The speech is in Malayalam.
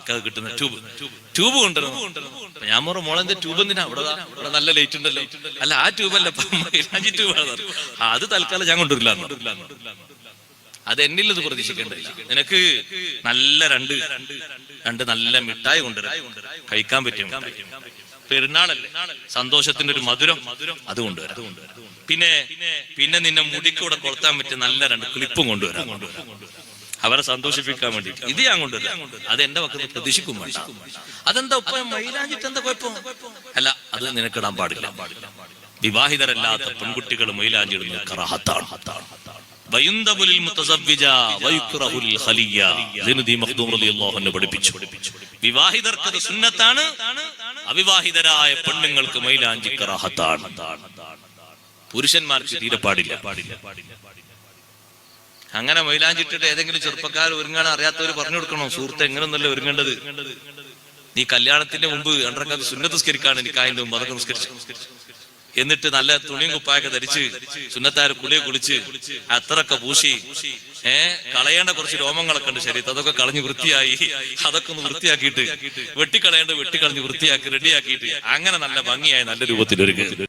മക്ക കിട്ടുന്ന ട്യൂബ് കൊണ്ടുവരണം. ഞാൻ പറഞ്ഞു മോളെന്റെ ട്യൂബ് എന്തിനാ, ഇവിടെ നല്ല ലൈറ്റ് ഉണ്ടല്ലോ. അല്ല ആ ട്യൂബല്ല, മൈലാഞ്ചി ട്യൂബാണ്. അത് തൽക്കാലം ഞാൻ കൊണ്ടുവരില്ല. അത് എന്നില്ലത് പ്രതീക്ഷിക്കേണ്ടില്ല. നിനക്ക് നല്ല രണ്ട് നല്ല മിഠായി കൊണ്ടുവരാം, കഴിക്കാൻ പറ്റും. പെരുന്നാളല്ലേ, സന്തോഷത്തിന്റെ ഒരു മധുരം, അത് കൊണ്ടുവരാം. പിന്നെ നിന്നെ മുടിക്കൂടെ കൊളുത്താൻ പറ്റിയ നല്ല 2 ക്ലിപ്പും കൊണ്ടുവരാം, അവരെ സന്തോഷിപ്പിക്കാൻ വേണ്ടി. ഇത് ഞാൻ കൊണ്ടുവരാം. അത് എന്റെ പക്കത്ത് പ്രതീക്ഷിക്കും വേണ്ട. അതെന്താ ഉപ്പ മൈലാഞ്ചിട്ട് എന്താ കുഴപ്പം? അല്ല, അത് നിനക്കിടാൻ പാടില്ല. വിവാഹിതരല്ലാത്ത പെൺകുട്ടികൾ മൈലാഞ്ചി ഇടുന്നത് കറാഹത്താണ്. പഠിപ്പിച്ചു. വിവാഹിതർക്ക് സുന്നത്താണ്, അവിവാഹിതരായ പെണ്ണുങ്ങൾക്ക് മൈലാഞ്ചി കറാഹത്താണ്. പുരുഷന്മാർക്ക് തീരെ പാടില്ല. അങ്ങനെ മൈലാഞ്ചിട്ടിട്ട് ഏതെങ്കിലും ചെറുപ്പക്കാർ ഒരുങ്ങാൻ അറിയാത്തവർ പറഞ്ഞു കൊടുക്കണോ, സുഹൃത്ത് എങ്ങനെയൊന്നല്ല ഒരുങ്ങേണ്ടത്. നീ കല്യാണത്തിന്റെ മുമ്പ് 2 റക്അത്ത് സുന്നത്ത് നിസ്കരിക്കാണ്, എനിക്ക് അതിന്റെ മുമ്പ് അതൊക്കെ നിസ്കരിച്ചു. എന്നിട്ട് നല്ല തുണിയും കുപ്പായൊക്കെ ധരിച്ച് സുന്നത്താര് കുളിച്ച് അത്രയൊക്കെ പൂശി കളയേണ്ട കുറച്ച് രോമങ്ങളൊക്കെ ഉണ്ട് ശരീരത്തിൽ, അതൊക്കെ കളഞ്ഞ് വൃത്തിയായി, അതൊക്കെ ഒന്ന് വൃത്തിയാക്കിയിട്ട് വെട്ടിക്കളഞ്ഞ് വൃത്തിയാക്കി റെഡിയാക്കിയിട്ട് അങ്ങനെ നല്ല ഭംഗിയായി നല്ല രൂപത്തിൽ ഒരുങ്ങുക.